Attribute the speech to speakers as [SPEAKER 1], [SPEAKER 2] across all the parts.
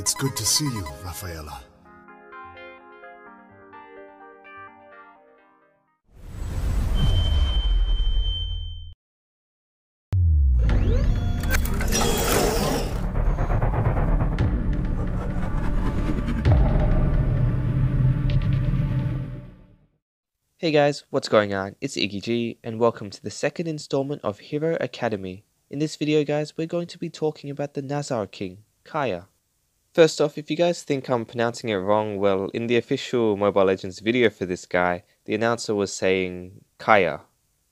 [SPEAKER 1] It's good to see you, Rafaela.
[SPEAKER 2] Hey guys, what's going on? It's Iggy and welcome to the second installment of Hero Academy. In this video guys, we're going to be talking about the Nazar King, Kaja. First off, if you guys think I'm pronouncing it wrong, well, in the official Mobile Legends video for this guy, the announcer was saying Kaja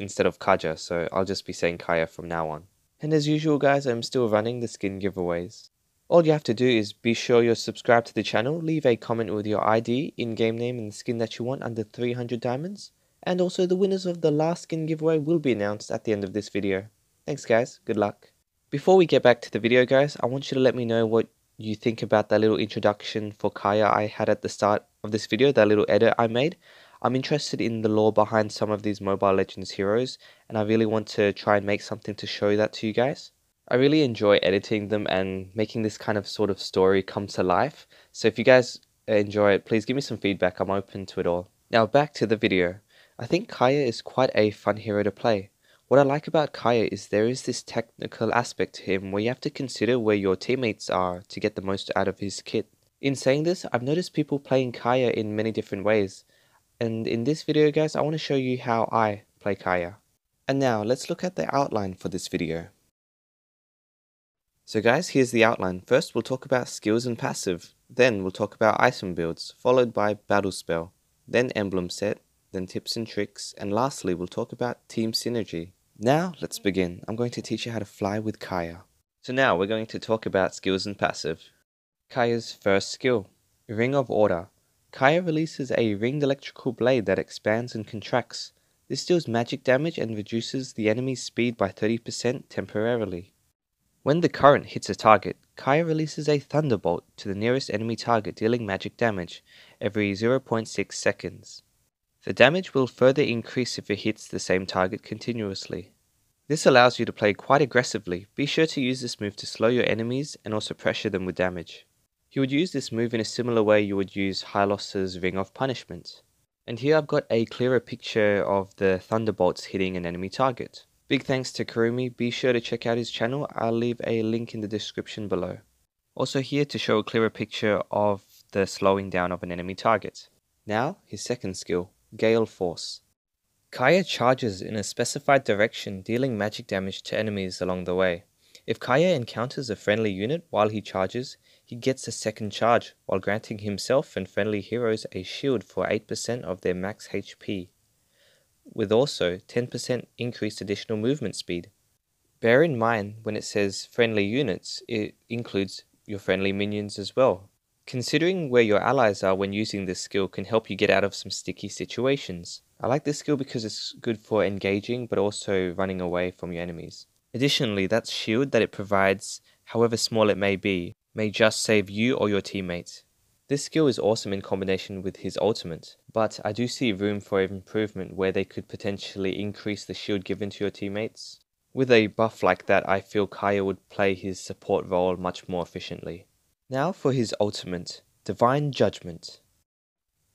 [SPEAKER 2] instead of Kaja, so I'll just be saying Kaja from now on. And as usual guys, I'm still running the skin giveaways. All you have to do is be sure you're subscribed to the channel, leave a comment with your ID, in-game name and the skin that you want under 300 diamonds, and also the winners of the last skin giveaway will be announced at the end of this video. Thanks guys, good luck. Before we get back to the video guys, I want you to let me know what you think about that little introduction for Kaja I had at the start of this video, that little edit I made. I'm interested in the lore behind some of these Mobile Legends heroes, and I really want to try and make something to show that to you guys. I really enjoy editing them and making this kind of sort of story come to life. So if you guys enjoy it, please give me some feedback. I'm open to it all. Now back to the video. I think Kaja is quite a fun hero to play. What I like about Kaja is there is this technical aspect to him where you have to consider where your teammates are to get the most out of his kit. In saying this, I've noticed people playing Kaja in many different ways. And in this video guys, I want to show you how I play Kaja. And now let's look at the outline for this video. So guys, here's the outline. First we'll talk about skills and passive, then we'll talk about item builds, followed by battle spell, then emblem set, then tips and tricks, and lastly we'll talk about team synergy. Now let's begin. I'm going to teach you how to fly with Kaja. So now we're going to talk about skills and passive. Kaja's first skill, Ring of Order. Kaja releases a ringed electrical blade that expands and contracts. This deals magic damage and reduces the enemy's speed by 30% temporarily. When the current hits a target, Kaja releases a thunderbolt to the nearest enemy target, dealing magic damage every 0.6 seconds. The damage will further increase if it hits the same target continuously. This allows you to play quite aggressively. Be sure to use this move to slow your enemies and also pressure them with damage. You would use this move in a similar way you would use Hylos's Ring of Punishment. And here I've got a clearer picture of the thunderbolts hitting an enemy target. Big thanks to Kurumi, be sure to check out his channel, I'll leave a link in the description below. Also here to show a clearer picture of the slowing down of an enemy target. Now, his second skill, Gale Force. Kaja charges in a specified direction, dealing magic damage to enemies along the way. If Kaja encounters a friendly unit while he charges, he gets a second charge, while granting himself and friendly heroes a shield for 8% of their max HP. With also 10% increased additional movement speed. Bear in mind when it says friendly units, it includes your friendly minions as well. Considering where your allies are when using this skill can help you get out of some sticky situations. I like this skill because it's good for engaging but also running away from your enemies. Additionally, that shield that it provides, however small it may just save you or your teammates. This skill is awesome in combination with his ultimate, but I do see room for improvement where they could potentially increase the shield given to your teammates. With a buff like that, I feel Kaja would play his support role much more efficiently. Now for his ultimate, Divine Judgment.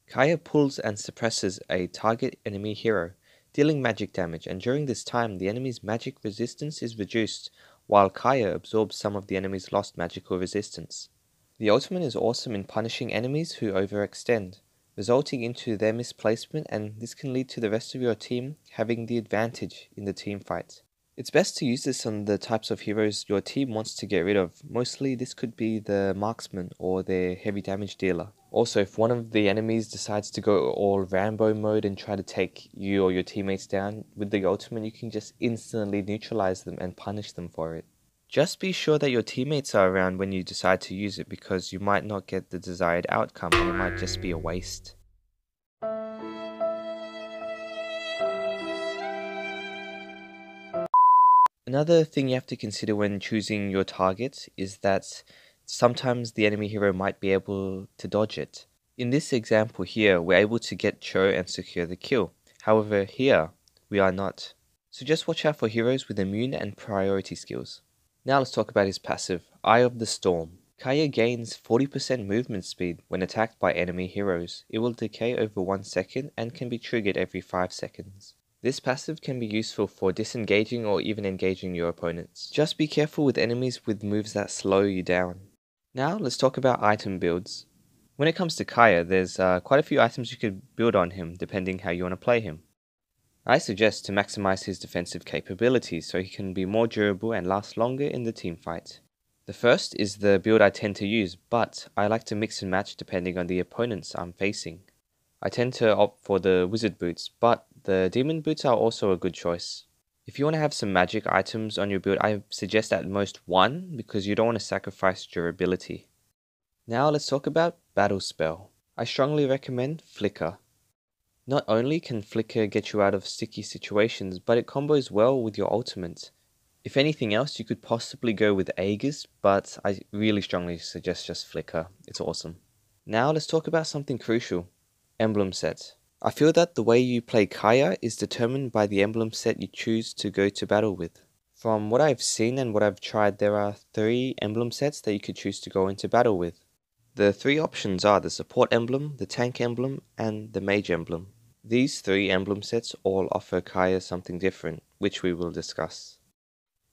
[SPEAKER 2] Kaja pulls and suppresses a target enemy hero, dealing magic damage, and during this time the enemy's magic resistance is reduced, while Kaja absorbs some of the enemy's lost magical resistance. The ultimate is awesome in punishing enemies who overextend, resulting into their misplacement, and this can lead to the rest of your team having the advantage in the team fight. It's best to use this on the types of heroes your team wants to get rid of. Mostly this could be the marksman or their heavy damage dealer. Also, if one of the enemies decides to go all Rambo mode and try to take you or your teammates down, with the ultimate you can just instantly neutralize them and punish them for it. Just be sure that your teammates are around when you decide to use it, because you might not get the desired outcome and it might just be a waste. Another thing you have to consider when choosing your target is that sometimes the enemy hero might be able to dodge it. In this example here, we're able to get Cho and secure the kill. However, here, we are not. So just watch out for heroes with immune and priority skills. Now let's talk about his passive, Eye of the Storm. Kaja gains 40% movement speed when attacked by enemy heroes. It will decay over 1 second and can be triggered every 5 seconds. This passive can be useful for disengaging or even engaging your opponents. Just be careful with enemies with moves that slow you down. Now let's talk about item builds. When it comes to Kaja, there's quite a few items you could build on him depending how you want to play him. I suggest to maximize his defensive capabilities so he can be more durable and last longer in the team fight. The first is the build I tend to use, but I like to mix and match depending on the opponents I'm facing. I tend to opt for the wizard boots, but the demon boots are also a good choice. If you want to have some magic items on your build, I suggest at most 1 because you don't want to sacrifice durability. Now let's talk about battle spell. I strongly recommend Flicker. Not only can Flicker get you out of sticky situations, but it combos well with your ultimate. If anything else, you could possibly go with Aegis, but I really strongly suggest just Flicker. It's awesome. Now let's talk about something crucial. Emblem Set. I feel that the way you play Kaja is determined by the emblem set you choose to go to battle with. From what I've seen and what I've tried, there are 3 emblem sets that you could choose to go into battle with. The 3 options are the support emblem, the tank emblem, and the mage emblem. These 3 emblem sets all offer Kaja something different, which we will discuss.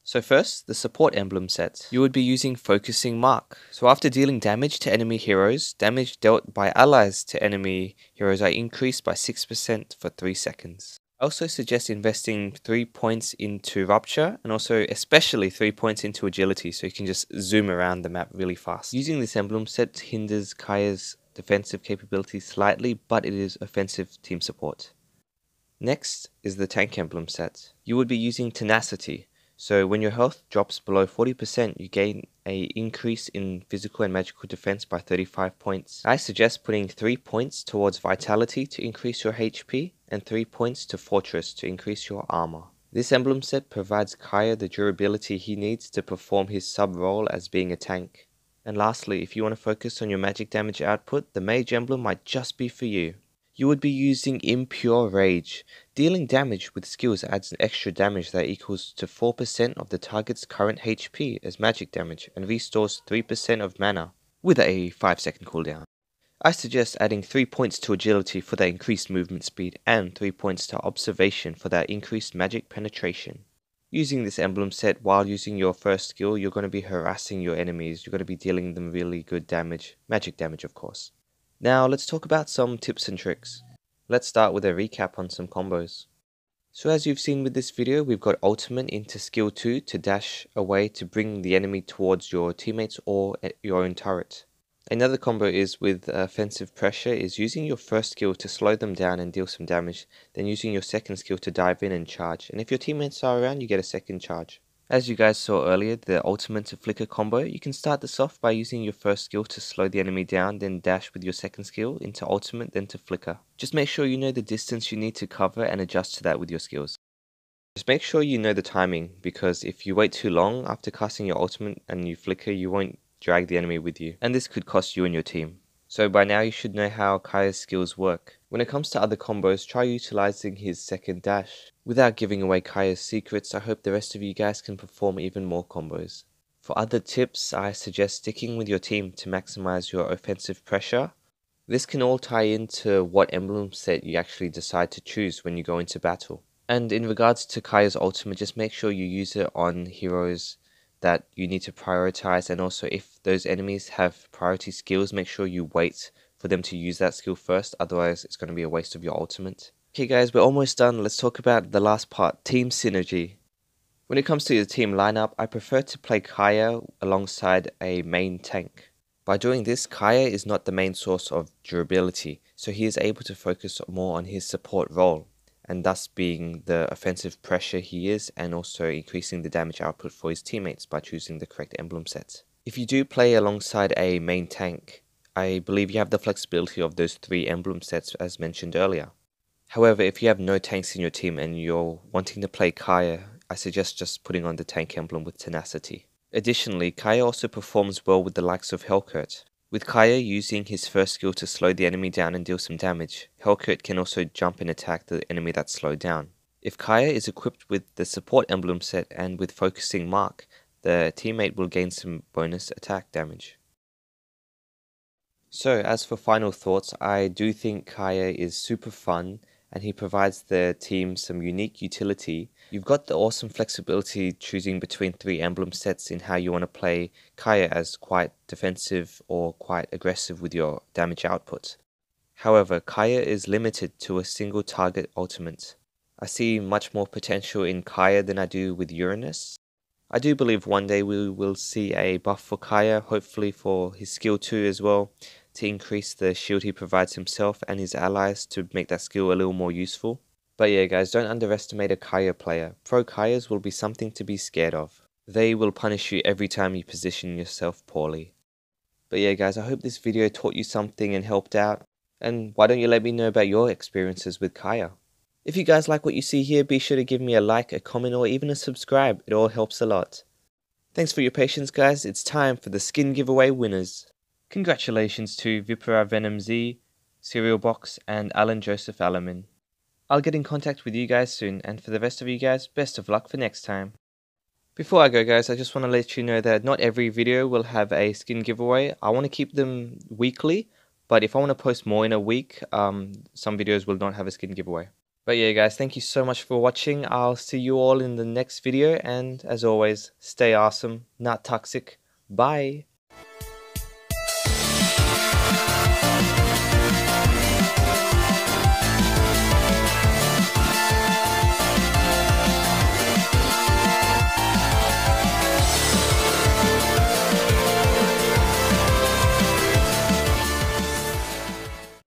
[SPEAKER 2] So first, the support emblem set. You would be using Focusing Mark. So after dealing damage to enemy heroes, damage dealt by allies to enemy heroes are increased by 6% for 3 seconds. I also suggest investing 3 points into Rupture and also especially 3 points into Agility so you can just zoom around the map really fast. Using this emblem set hinders Kaja's defensive capabilities slightly, but it is offensive team support. Next is the tank emblem set. You would be using Tenacity. So when your health drops below 40%, you gain an increase in physical and magical defense by 35 points. I suggest putting 3 points towards Vitality to increase your HP and 3 points to Fortress to increase your armor. This emblem set provides Kaja the durability he needs to perform his sub-role as being a tank. And lastly, if you want to focus on your magic damage output, the mage emblem might just be for you. You would be using Impure Rage. Dealing damage with skills adds an extra damage that equals to 4% of the target's current HP as magic damage and restores 3% of mana with a 5-second cooldown. I suggest adding 3 points to Agility for that increased movement speed and 3 points to Observation for that increased magic penetration. Using this emblem set while using your first skill, you're going to be harassing your enemies, you're going to be dealing them really good damage, magic damage of course. Now let's talk about some tips and tricks. Let's start with a recap on some combos. So as you've seen with this video, we've got ultimate into skill 2 to dash away to bring the enemy towards your teammates or your own turret. Another combo is with offensive pressure is using your first skill to slow them down and deal some damage, then using your second skill to dive in and charge, and if your teammates are around you get a second charge. As you guys saw earlier, the ultimate to flicker combo, you can start this off by using your first skill to slow the enemy down, then dash with your second skill into ultimate, then to flicker. Just make sure you know the distance you need to cover and adjust to that with your skills. Just make sure you know the timing, because if you wait too long after casting your ultimate and you flicker, you won't drag the enemy with you, and this could cost you and your team. So by now you should know how Kaja's skills work. When it comes to other combos, try utilizing his second dash. Without giving away Kaja's secrets, I hope the rest of you guys can perform even more combos. For other tips, I suggest sticking with your team to maximize your offensive pressure. This can all tie into what emblem set you actually decide to choose when you go into battle. And in regards to Kaja's ultimate, just make sure you use it on heroes that you need to prioritize, and also if those enemies have priority skills, make sure you wait for them to use that skill first, otherwise it's going to be a waste of your ultimate. Okay guys, we're almost done. Let's talk about the last part, team synergy. When it comes to the team lineup, I prefer to play Kaja alongside a main tank. By doing this, Kaja is not the main source of durability, so he is able to focus more on his support role, and thus being the offensive pressure he is, and also increasing the damage output for his teammates by choosing the correct emblem set. If you do play alongside a main tank, I believe you have the flexibility of those 3 emblem sets as mentioned earlier. However, if you have no tanks in your team and you're wanting to play Kaja, I suggest just putting on the tank emblem with Tenacity. Additionally, Kaja also performs well with the likes of Hellcurt. With Kaja using his first skill to slow the enemy down and deal some damage, Hellcurt can also jump and attack the enemy that's slowed down. If Kaja is equipped with the support emblem set and with focusing mark, the teammate will gain some bonus attack damage. So as for final thoughts, I do think Kaja is super fun and he provides the team some unique utility. You've got the awesome flexibility choosing between 3 emblem sets in how you want to play Kaja as quite defensive or quite aggressive with your damage output. However, Kaja is limited to a single target ultimate. I see much more potential in Kaja than I do with Uranus. I do believe one day we will see a buff for Kaja, hopefully for his skill 2 as well, to increase the shield he provides himself and his allies to make that skill a little more useful. But yeah guys, don't underestimate a Kaja player. Pro Kajas will be something to be scared of. They will punish you every time you position yourself poorly. But yeah guys, I hope this video taught you something and helped out. And why don't you let me know about your experiences with Kaja? If you guys like what you see here, be sure to give me a like, a comment, or even a subscribe. It all helps a lot. Thanks for your patience guys, it's time for the skin giveaway winners. Congratulations to Vipera Venom Z, Cereal Box, and Alan Joseph Alamin. I'll get in contact with you guys soon, and for the rest of you guys, best of luck for next time. Before I go guys, I just want to let you know that not every video will have a skin giveaway. I want to keep them weekly, but if I want to post more in a week, some videos will not have a skin giveaway. But yeah guys, thank you so much for watching. I'll see you all in the next video, and as always, stay awesome, not toxic. Bye!